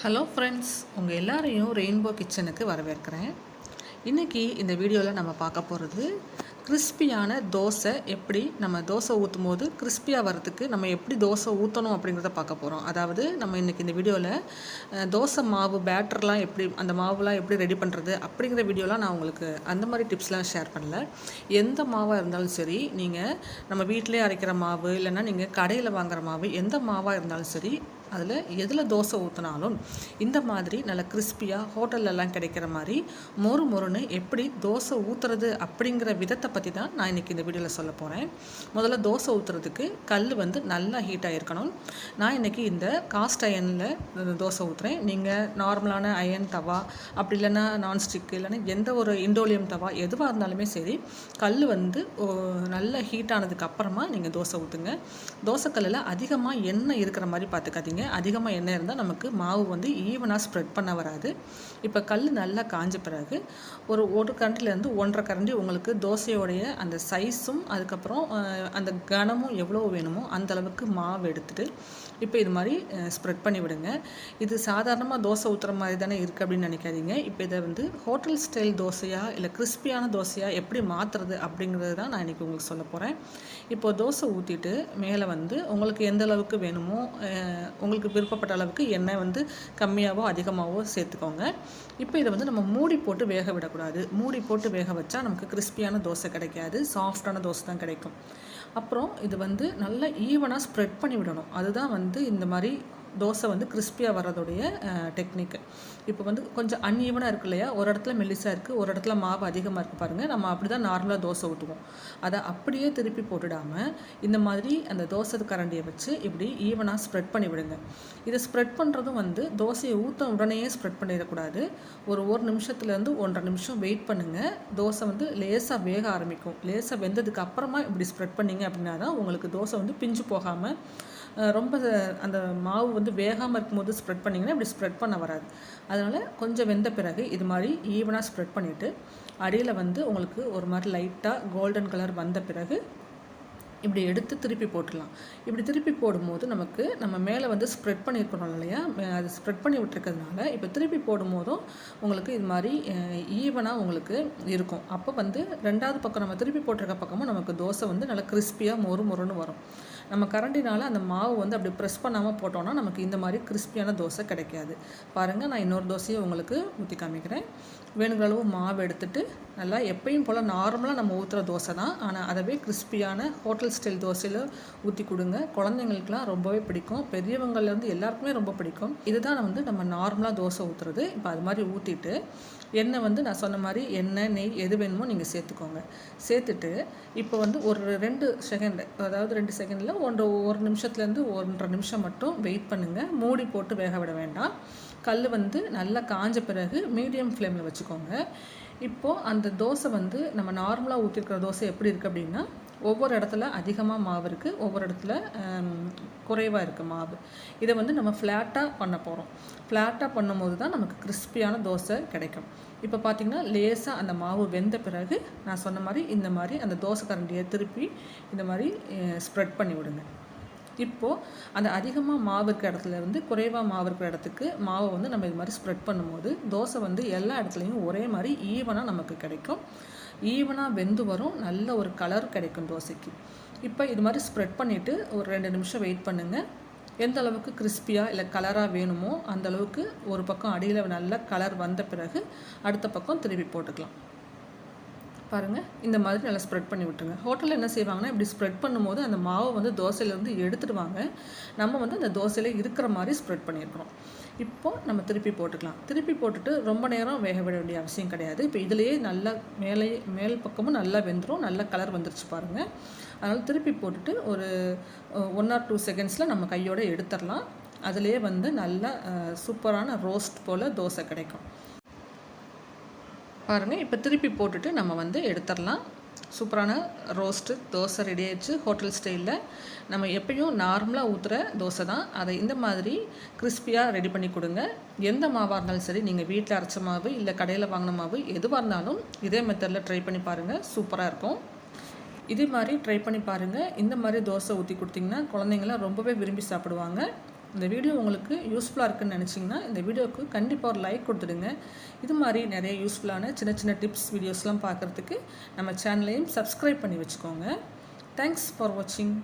Hello friends, உங்கள் எல்லாரையும் rainbow கிச்சனுக்கு வரவேற்கிறேன். இன்றைக்கி இந்த வீடியோவில் நம்ம பார்க்க போகிறது கிறிஸ்பியான தோசை. எப்படி நம்ம தோசை ஊற்றும் போது கிறிஸ்பியாக வரதுக்கு நம்ம எப்படி தோசை ஊற்றணும் அப்படிங்கிறத பார்க்க போகிறோம். அதாவது நம்ம இன்றைக்கி இந்த வீடியோவில் தோசை மாவு பேட்டர்லாம் எப்படி, அந்த மாவுலாம் எப்படி ரெடி பண்ணுறது அப்படிங்கிற வீடியோலாம் நான் உங்களுக்கு அந்த மாதிரி டிப்ஸ்லாம் ஷேர் பண்ணல. எந்த மாவாக இருந்தாலும் சரி, நீங்கள் நம்ம வீட்டிலே அரைக்கிற மாவு இல்லைன்னா நீங்கள் கடையில் வாங்குகிற மாவு, எந்த மாவாக இருந்தாலும் சரி, அதில் எதில் தோசை ஊற்றினாலும் இந்த மாதிரி நல்ல கிறிஸ்பியாக ஹோட்டல்லலாம் கிடைக்கிற மாதிரி மொறு மொறுன்னு எப்படி தோசை ஊற்றுறது அப்படிங்கிற விதத்தை பற்றி தான் நான் இன்றைக்கி இந்த வீடியோவில் சொல்ல போகிறேன். முதல்ல தோசை ஊற்றுறதுக்கு கல் வந்து நல்லா ஹீட் ஆகிருக்கணும். நான் இன்றைக்கி இந்த காஸ்ட் அயனில் தோசை ஊற்றுறேன். நீங்கள் நார்மலான அயன் தவா, அப்படி இல்லைன்னா நான்ஸ்டிக், இல்லைன்னா எந்த ஒரு இண்டோலியம் தவா எதுவாக இருந்தாலுமே சரி, கல் வந்து நல்ல ஹீட் ஆனதுக்கு அப்புறமா நீங்கள் தோசை ஊற்றுங்க. தோசைக்கல்லில் அதிகமாக எண்ணெய் இருக்கிற மாதிரி பார்த்துக்காதீங்க. அதிகமாக எண்ணெய் இருந்தால் நமக்கு மாவு வந்து ஈவனாக ஸ்ப்ரெட் பண்ண வராது. இப்போ கல் நல்லா காஞ்ச பிறகு ஒரு கரண்டிலேருந்து 1.5 கரண்டி உங்களுக்கு தோசையோடைய அந்த சைஸும் அதுக்கப்புறம் அந்த கனமும் எவ்வளோ வேணுமோ அந்த அளவுக்கு மாவு எடுத்துகிட்டு இப்போ இது மாதிரி ஸ்ப்ரெட் பண்ணி விடுங்க. இது சாதாரணமாக தோசை ஊற்றுற மாதிரி தானே இருக்குது அப்படின்னு நினைக்காதீங்க. இப்போ இதை வந்து ஹோட்டல் ஸ்டைல் தோசையாக இல்லை கிறிஸ்பியான தோசையாக எப்படி மாற்றுறது அப்படிங்கிறது தான் நான் இன்றைக்கி உங்களுக்கு சொல்ல போகிறேன். இப்போது தோசை ஊற்றிட்டு மேலே வந்து உங்களுக்கு எந்த அளவுக்கு வேணுமோ, உங்களுக்கு விருப்பப்பட்ட அளவுக்கு எண்ணெய் வந்து கம்மியாகவோ அதிகமாகவோ சேர்த்துக்கோங்க. இப்போ இதை வந்து நம்ம மூடி போட்டு வேக விடக்கூடாது. மூடி போட்டு வேக வச்சா நமக்கு கிறிஸ்பியான தோசை கிடைக்காது, சாஃப்டான தோசை தான் கிடைக்கும். அப்புறம் இது வந்து நல்லா ஈவனாக ஸ்ப்ரெட் பண்ணி விடணும். அதுதான் வந்து இந்த மாதிரி தோசை வந்து கிறிஸ்பியாக வர்றதுடைய டெக்னிக்கு. இப்போ வந்து கொஞ்சம் அன்ஈவனாக இருக்கு இல்லையா, ஒரு இடத்துல மெல்லிசாக இருக்குது, ஒரு இடத்துல மாவு அதிகமாக இருக்குது பாருங்கள். நம்ம அப்படி தான் நார்மலாக தோசை ஊற்றுவோம். அதை அப்படியே திருப்பி போட்டுடாமல் இந்த மாதிரி அந்த தோசை கரண்டியை வச்சு இப்படி ஈவனாக ஸ்ப்ரெட் பண்ணி விடுங்க. இதை ஸ்ப்ரெட் பண்ணுறதும் வந்து தோசையை ஊற்ற உடனேயே ஸ்ப்ரெட் பண்ணிடக்கூடாது. ஒரு நிமிஷத்துலேருந்து 1.5 நிமிஷம் வெயிட் பண்ணுங்கள். தோசை வந்து லேசாக வேக ஆரம்பிக்கும். லேசாக வெந்ததுக்கு அப்புறமா இப்படி ஸ்ப்ரெட் பண்ணிங்க அப்படின்னா தான் உங்களுக்கு தோசை வந்து பிஞ்சு போகாமல், ரொம்ப அந்த மாவு வந்து வேகாமல் இருக்கும்போது ஸ்ப்ரெட் பண்ணிங்கன்னா இப்படி ஸ்ப்ரெட் பண்ண வராது. அதனால் கொஞ்சம் வெந்த பிறகு இது மாதிரி ஈவனாக ஸ்ப்ரெட் பண்ணிவிட்டு அடியில் வந்து உங்களுக்கு ஒரு மாதிரி லைட்டாக கோல்டன் கலர் வந்த பிறகு இப்படி எடுத்து திருப்பி போட்டுடலாம். இப்படி திருப்பி போடும்போது நமக்கு நம்ம மேலே வந்து ஸ்ப்ரெட் பண்ணியிருக்கணும் இல்லையா, அது ஸ்ப்ரெட் பண்ணி விட்டுருக்கிறதுனால இப்போ திருப்பி போடும்போதும் உங்களுக்கு இது மாதிரி ஈவனாக உங்களுக்கு இருக்கும். அப்போ வந்து ரெண்டாவது பக்கம் நம்ம திருப்பி போட்டிருக்க பக்கமும் நமக்கு தோசை வந்து நல்லா கிறிஸ்பியாக மொறு மொறுன்னு வரும். நம்ம கரண்டினால் அந்த மாவு வந்து அப்படி ப்ரெஸ் பண்ணாமல் போட்டோன்னா நமக்கு இந்த மாதிரி கிறிஸ்பியான தோசை கிடைக்காது. பாருங்கள், நான் இன்னொரு தோசையை உங்களுக்கு ஊற்றி காமிக்கிறேன். வேணுங்கிற அளவு மாவு எடுத்துகிட்டு நல்லா எப்பயும் போல் நார்மலாக நம்ம ஊற்றுற தோசை தான், ஆனால் அதவே கிறிஸ்பியான ஹோட்டல் ஸ்டைல் தோசையில் ஊற்றி கொடுங்க. குழந்தைங்களுக்குலாம் ரொம்பவே பிடிக்கும், பெரியவங்கள்லேருந்து எல்லாருக்குமே ரொம்ப பிடிக்கும். இதுதான் வந்து நம்ம நார்மலாக தோசை ஊற்றுறது. இப்போ அது மாதிரி ஊற்றிட்டு எண்ணெய் வந்து நான் சொன்ன மாதிரி எண்ணெய், நெய் எது வேணுமோ நீங்கள் சேர்த்துக்கோங்க. சேர்த்துட்டு இப்போ வந்து ஒரு 2 செகண்ட், அதாவது 2 செகண்டில் ஒரு நிமிஷத்துலேருந்து 1.5 நிமிஷம் மட்டும் வெயிட் பண்ணுங்கள். மூடி போட்டு வேக விட வேண்டாம். கல் வந்து நல்லா காஞ்ச பிறகு மீடியம் ஃப்ளேமில் வச்சுக்கோங்க. இப்போது அந்த தோசை வந்து நம்ம நார்மலாக ஊற்றிருக்கிற தோசை எப்படி இருக்குது அப்படின்னா, ஒவ்வொரு இடத்துல அதிகமாக மாவு இருக்குது, ஒவ்வொரு இடத்துல குறைவாக இருக்குது மாவு. இதை வந்து நம்ம ஃப்ளாட்டாக பண்ண போகிறோம். ஃப்ளாட்டாக பண்ணும்போது தான் நமக்கு கிறிஸ்பியான தோசை கிடைக்கும். இப்போ பார்த்திங்கன்னா லேசாக அந்த மாவு வெந்த பிறகு நான் சொன்ன மாதிரி இந்த மாதிரி அந்த தோசை கரண்டியை திருப்பி இந்த மாதிரி ஸ்ப்ரெட் பண்ணி விடுங்க. இப்போது அந்த அதிகமாக மாவு இருக்கிற இடத்துல இருந்து குறைவாக மாவு இருக்கிற இடத்துக்கு மாவை வந்து நம்ம இது மாதிரி ஸ்ப்ரெட் பண்ணும்போது தோசை வந்து எல்லா இடத்துலையும் ஒரே மாதிரி ஈவனாக நமக்கு கிடைக்கும். ஈவனாக வெந்து வரும், நல்ல ஒரு கலர் கிடைக்கும் தோசைக்கு. இப்போ இது மாதிரி ஸ்ப்ரெட் பண்ணிவிட்டு ஒரு 2 நிமிஷம் வெயிட் பண்ணுங்கள். எந்த அளவுக்கு கிறிஸ்பியாக இல்லை கலராக வேணுமோ அந்த அளவுக்கு ஒரு பக்கம் அடியில் நல்ல கலர் வந்த பிறகு அடுத்த பக்கம் திருப்பி போட்டுக்கலாம். பாருங்கள், இந்த மாதிரி நல்லா ஸ்ப்ரெட் பண்ணி விட்டுருங்க. ஹோட்டலில் என்ன செய்வாங்கன்னா, இப்படி ஸ்ப்ரெட் பண்ணும்போது அந்த மாவை வந்து தோசையிலேருந்து எடுத்துடுவாங்க. நம்ம வந்து அந்த தோசையிலே இருக்கிற மாதிரி ஸ்ப்ரெட் பண்ணியிருக்கிறோம். இப்போது நம்ம திருப்பி போட்டுக்கலாம். திருப்பி போட்டுட்டு ரொம்ப நேரம் வேக விட வேண்டிய அவசியம் கிடையாது. இப்போ இதிலேயே நல்லா மேல் பக்கமும் நல்லா வெந்துடும், நல்ல கலர் வந்துருச்சு பாருங்கள். அதனால் திருப்பி போட்டுட்டு ஒரு 1 or 2 செகண்ட்ஸில் நம்ம கையோடு எடுத்துடலாம். அதிலே வந்து நல்லா சூப்பரான ரோஸ்ட் போல் தோசை கிடைக்கும். பாருங்கள், இப்போ திருப்பி போட்டுட்டு நம்ம வந்து எடுத்துடலாம். சூப்பரான ரோஸ்ட்டு தோசை ரெடி ஆயிடுச்சு. ஹோட்டல் ஸ்டைலில் நம்ம எப்பயும் நார்மலாக ஊற்றுற தோசை தான். அதை இந்த மாதிரி கிறிஸ்பியாக ரெடி பண்ணி கொடுங்க. எந்த மாவாக இருந்தாலும் சரி, நீங்கள் வீட்டில் அரைச்ச மாவு இல்லை கடையில் வாங்கின மாவு எதுவாக இருந்தாலும் இதே மெத்தடில் ட்ரை பண்ணி பாருங்கள், சூப்பராக இருக்கும். இதே மாதிரி ட்ரை பண்ணி பாருங்கள். இந்த மாதிரி தோசை ஊற்றி கொடுத்திங்கன்னா குழந்தைங்களாம் ரொம்பவே விரும்பி சாப்பிடுவாங்க. இந்த வீடியோ உங்களுக்கு யூஸ்ஃபுல்லாக இருக்குன்னு நினச்சிங்கன்னா இந்த வீடியோவுக்கு கண்டிப்பாக ஒரு லைக் கொடுத்துடுங்க. இது மாதிரி நிறைய யூஸ்ஃபுல்லான சின்ன சின்ன டிப்ஸ் வீடியோஸ்லாம் பார்க்குறதுக்கு நம்ம சேனலையும் சப்ஸ்கிரைப் பண்ணி வச்சுக்கோங்க. தேங்க்ஸ் ஃபார் வாட்சிங்.